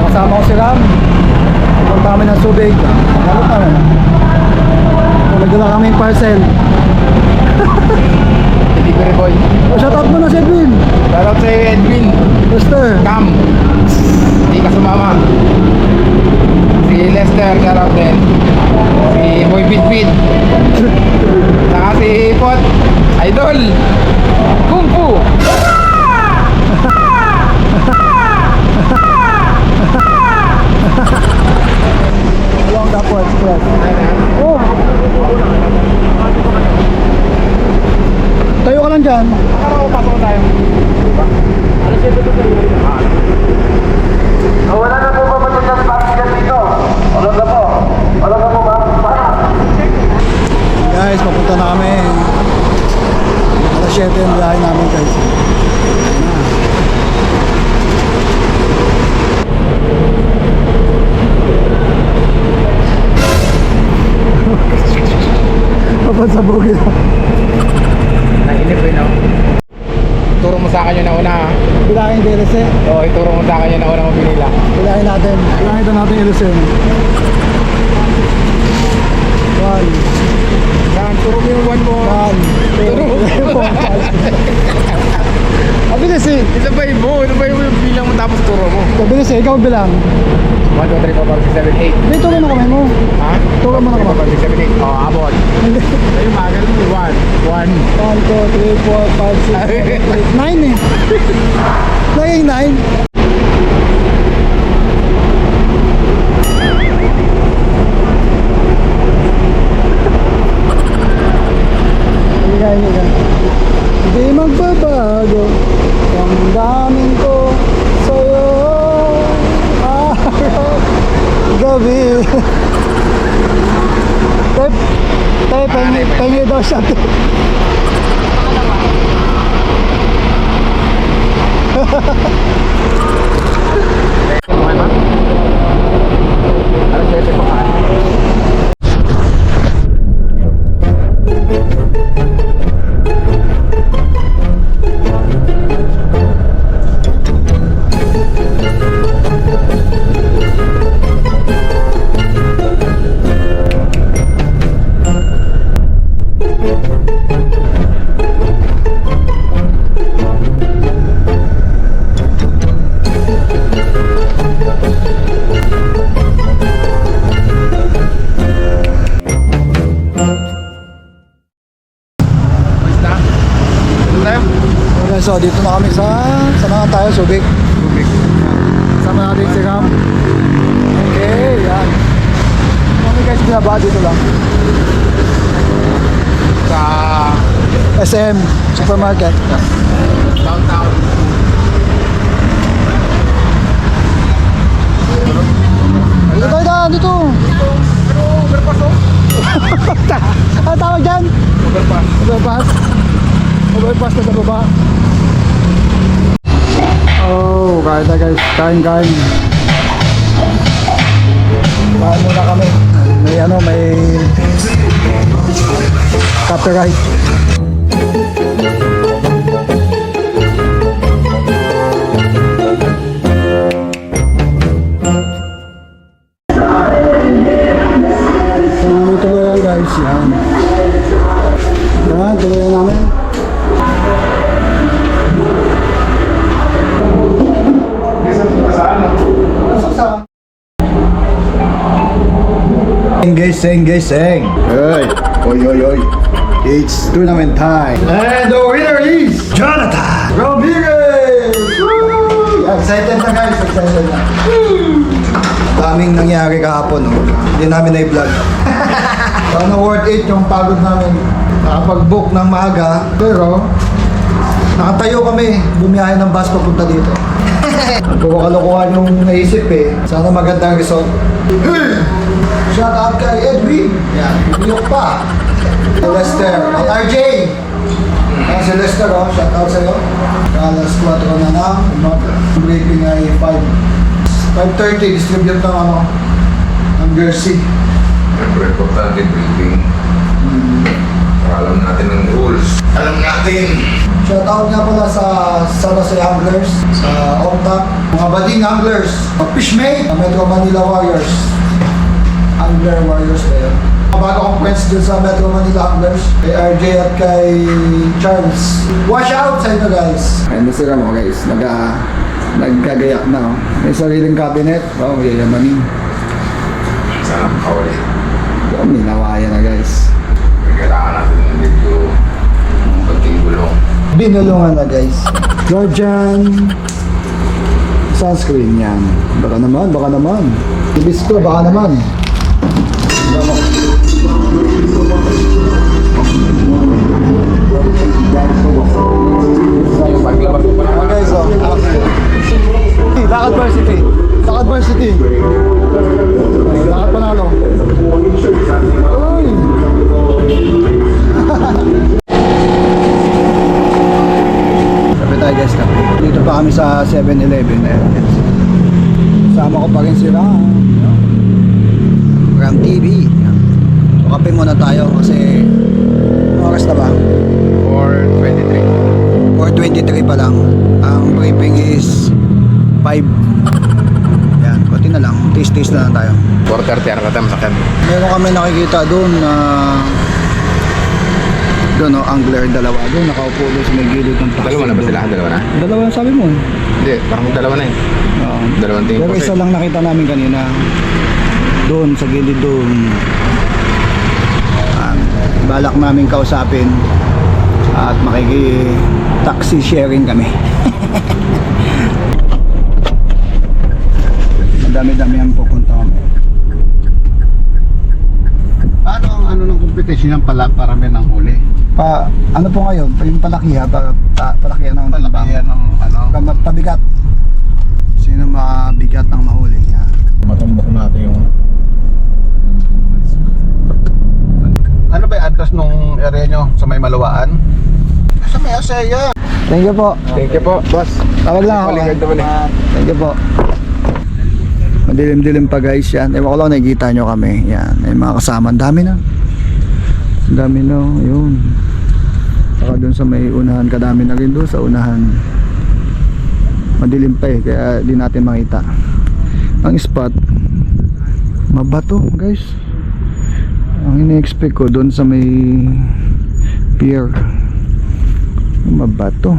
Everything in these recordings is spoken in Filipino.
Kasama ko si Ram. Pupunta kami ng Subic. Ano kami? Nagdala kami yung parcel. Delivery boy. Shoutout mo na si Edwin. Shoutout sa Edwin. Lester. Cam. Hindi ka sumama. Si Lester, shoutout din. Si Boy Bitbit. Saka si Pot. Idol. Kung Fu. Along the port express. Oh. Tayo ka lang dyan. Ano, pasok tayo. Wala na po ba matutas paksigan dito? Wala na po. Wala na po ba? Guys, papunta na kami. Alas 7 yung biyahe namin guys. Papansabog yun. Nainip ko yun. Turo mo sa akin yung nauna. Bilangin DLC. Oo, ituro mo sa akin yung nauna mo binila. Bilangin natin. Bilangin ito natin yung Lucerne. 1. Yan, turo mo yung 1 mo. 1. Abilis eh. Isa ba yung mo? Ano ba yung bilang mo tapos turo mo? Abilis eh. Ikaw bilang. 1, 2, 3, 4, 5, 6, 7, 8. Hindi, turo na kamay mo. Ha? Turo mo na kamay. 5, 6, 7, 8. Oo, abot. Ay, magal mo. 1. 1, 2, 3, 4, 5, 6, 7, 8, 9 eh. Naging 9. Hindi magbabago ang daming ko sa'yo araw gabi. Tayo pengi daw siya. Alas 7 pa ka. So dito na kami sa saan tayo? Subic. Sama natin si Ram. Okay, yan. Kami guys binaba dito lang. Sa SM Supermarket. downtown. Dito tayo na, dito. Pero overpass oh. Ano tawag dyan? Overpass. Overpass. Overpass na sa baba. Oh, kain na guys. Kain. Kain muna kami. May copyright. Tuloy yan guys. Yan. Yan, tuloy namin. Sing. Hey, oy. It's tournament time. And the winner is Jonathan Rodriguez! Woo! Excited na guys, excited na. Daming nangyari kahapon, no? Hindi namin na-vlog. Sana worth it yung pagod namin. Nakapag-book ng maaga, pero nakatayo kami, bumiyahe ng bus papunta dito. Puro kalokohan yung naisip eh. Sana magandang result. Shout out kay Edwin. Yan, bumiyok pa. Lester. At RJ. Si Lester, oh. Shout out sa'yo. Alas 4 na lang. Briefing ay 5:30. Distribute ng jersey. Siyempre, importante briefing. Para alam natin ang rules. Alam natin. Shout out nga pala sa San Jose Anglers, sa OMTAC, Mga bading anglers, fishmate, Metro Manila Warriors. Angler Warriors ba yun? Mga bago kong friends dun sa Metro Manila Anglers, kay RJ at kay Charles. Watch out sa inyo guys! Ayun na sila mo guys, nagkagayak na. Oh. May sariling cabinet, may yamanin. Sana makawali. May nawayan na guys. Kailangan natin ng medyo konting gulong. Binulungan na guys. Georgian sunscreen yan. Baka naman. Ibis ko, baka naman. Okay, so Lakad Varsity. Lakad Panalo. Uy! Sabi tayo guys, kape. Dito pa kami sa 7-Eleven. Sama ko pa rin sila. Ram TV. So, kape muna tayo kasi anong oras na ba? 4:23. 4:23 pa lang. Ang briefing is 5. Yan, konti na lang. Taste na lang tayo. 4:30 ano ka tayo masakyan. Meron kami nakikita doon na doon angler dalawa doon nakaupo doon sa may gilid ng taxi. Dalawa na ba sila? Dalawa na? Dalawa yung sabi mo. Hindi, parang dalawa na eh. Oo. Dalawang tingin Pero po isa siya. lang nakita namin kanina. Doon sa gilid doon. Balak namin kausapin at taxi sharing kami. Madami-dami ang pupunta kami. Paano ang ano ng competition yan pala parami ng huli? Ano po ngayon? Yung palakihan, palakihan ng Palakihan ng ano? pabigat. Sino mabigat ang mahuli? Yan. Matumbok natin yung... Ano ba yung address nung area nyo sa may Malawaan? Sa may Asaya. Thank you po. Thank you po, boss. Tawag lang ako. Paligad naman eh. Thank you po. Madilim-dilim pa guys yan. Ewan ko lang nakikita nyo kami. Yan. May mga kasama. Ang dami na. Ang dami na. Yun. Saka dun sa may unahan. Kadami na rin doon sa unahan. Madilim pa eh. Kaya di natin makita. Ang spot. Mabato guys. Ang ine-expect ko doon sa may pier. Mabato.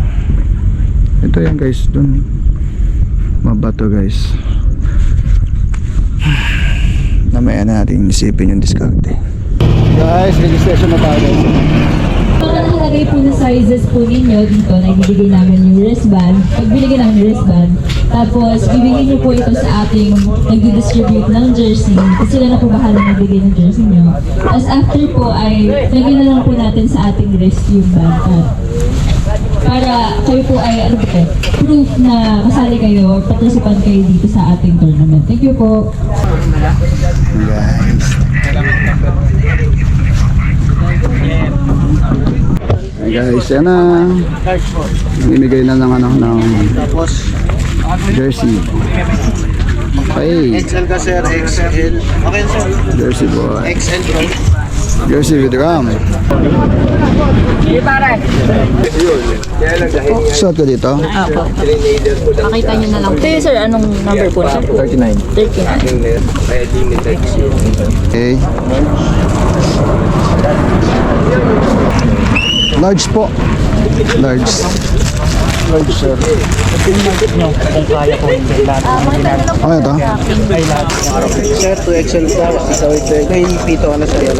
Ito yan guys. Doon. Mabato guys. Namaya na natin isipin yung diskarte. Guys, registration na tayo guys. Para nakalagay po na sizes po ninyo dito, nagbibigay namin yung wristband. Pag binigay namin yung wristband, tapos bibigyan nyo po ito sa ating nag-distribute ng jersey. Kasi sila na po bahala nagbigay ng jersey nyo. Tapos after po ay lagyan na lang po natin sa ating wrist yung band. Para kayo po ay proof na kasali kayo or participant kayo dito sa ating tournament. Thank you po. Guys. Hey guys, yan na. Namimigay na ng jersey. Okay. XL ka sir, XL. Okay sir. Jersey boy. XL bro. Jersey with ram. Suot ko dito. Apo. Makita nyo na lang. Kayo sir, anong number po? 39. 39. Okay. Large po. Large. Large sir. Okay ito. Sir, 2XL ka. Isa ito. May pito ka na sa'yo.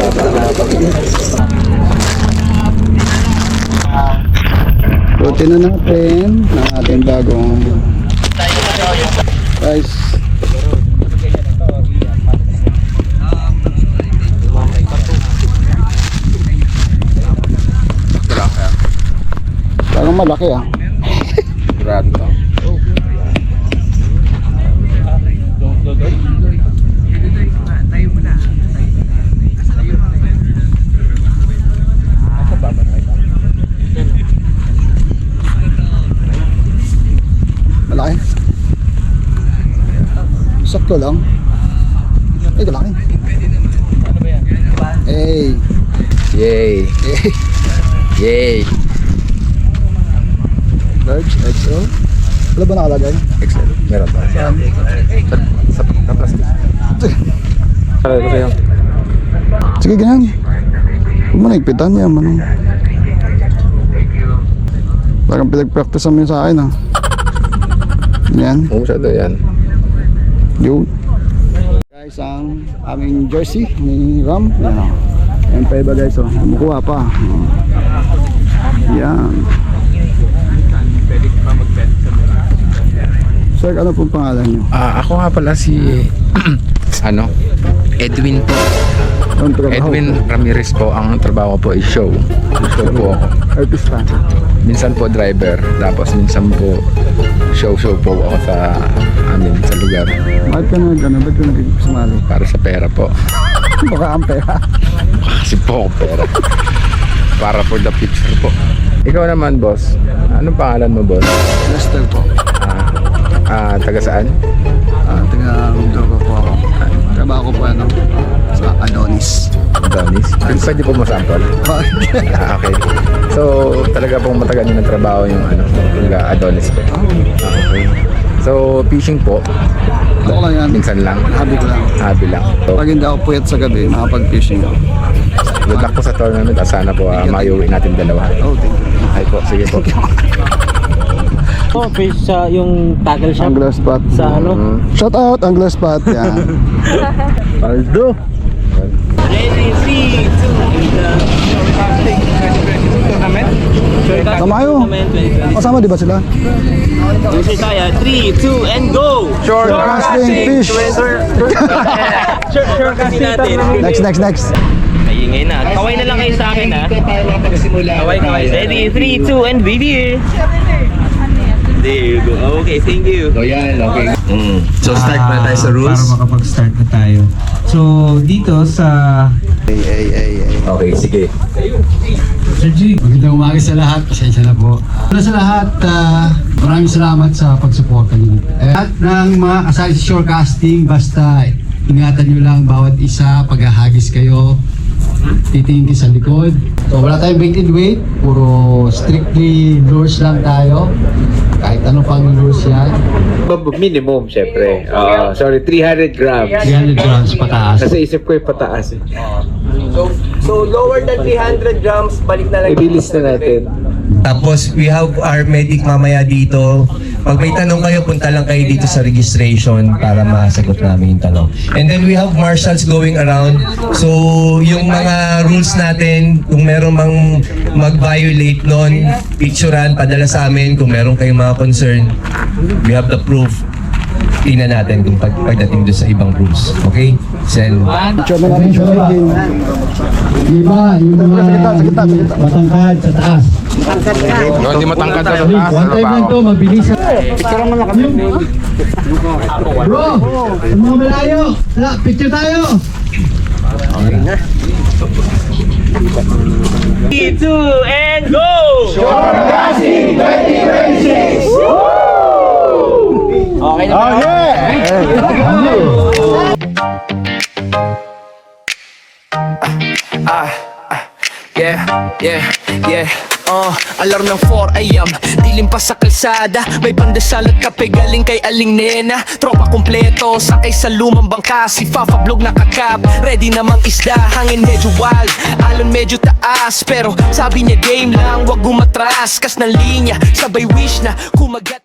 Buti na natin ng ating bagong guys. Parang malaki ah. Brad to. Malaki. Sakto lang. Ito laki. Hey. Yay. Yay. Large XL. Wala ba nakalagay? Excel. Meron ba? Sa plastic. Sabi ko sa'yo. Sige, ganyan. Huwag mo na ipitan niya, manong. Parang pinag-practice mo yun sa akin, ha? Yan. Oo, siya doon yan. Yun. Guys, ang aming jersey ni Ram. Yan, o. Yan pa iba, guys, o. Kumukuha pa. Yan. Sir, ano pong pangalan nyo? Ako nga pala si Edwin po. Anong trabaho? Edwin Ramirez po. Ang trabaho ko po is show. Show po ako. Artista. Minsan po driver, tapos minsan po show po ako sa amin sa lugar Bakit ka ba't ka nag-sumali? para sa pera po. Baka ang pera. Kasi po ako pera. Para for the future po. Ikaw naman, boss. Anong pangalan mo, boss? Lester po. Taga saan? Taga Mindoro po ako. Trabaho ko po sa Adonis. Adonis? Pwede po masample? Okay. So, talaga pong matagal nyo ng trabaho yung taga Adonis po. Okay. So, fishing po. Ako lang yan. Minsan lang. Hobby ko lang. Hobby lang. So, Pag hindi ako puyat sa gabi, makapag-fishing ako. good luck po sa tournament. Sana po maiuwi natin dalawa. Oh, thank you. Okay po. Sige po. Fish sa yung tackle shop Angler spot. sa ano? Shout out, Angler spot. Yan. Aldo. Tama kayo. Kasama di ba sila? Usi tayo. 3, 2, and go! Short casting fish. Sure kasi natin. Next. Ayingay na. Kaway na lang kayo sa akin ha. Kaway. Ready? 3, 2, and baby! There you go. Okay, thank you. So, yan. Okay. So, start na tayo sa rules. Para makapag-start na tayo. So, dito sa... Okay, sige. Sir G, magandang umaga sa lahat. Pasensya na po. Una sa lahat, maraming salamat sa pagsuporta niyo. At ng mga kasali sa shorecasting, basta ingatan nyo lang bawat isa, paghahagis kayo, titingin kayo sa likod. So, wala tayong bait and weight. Puro strictly lures lang tayo. Kahit ano pang lures yan. Minimum, syempre. 300 grams. 300 grams pataas. Kasi isip ko yung pataas eh. So, lower than 300 grams, balik na lang. I-release na natin. Tapos we have our medic mamaya dito. Pag may tanong kayo, punta lang kayo dito sa registration para masagot namin yung tanong. And then we have marshals going around. So yung mga rules natin, kung meron mang mag-violate nun, picturean, padala sa amin. Kung meron kayong mga concern, we have the proof. Tingnan natin kung pagdating doon sa ibang rules. Okay? Send. Picture na namin siya. Iba, yung mga matangkad sa taas. No, hindi matangkad sa taas. One time lang to, mabilis. Bro, yung mga malayo, picture tayo. 3, 2, and go! Okay na ba? Alarm ng 4 AM, dilim pa sa kalsada. May pandesal at kape galing kay Aling Nena. Tropa kompleto, sakay sa lumang bangka. Si Fafa Vlog nakakap, ready namang isda. Hangin medyo wild, alon medyo taas. Pero sabi niya game lang, wag umatras. Kas ng linya, sabay wish na kumagat.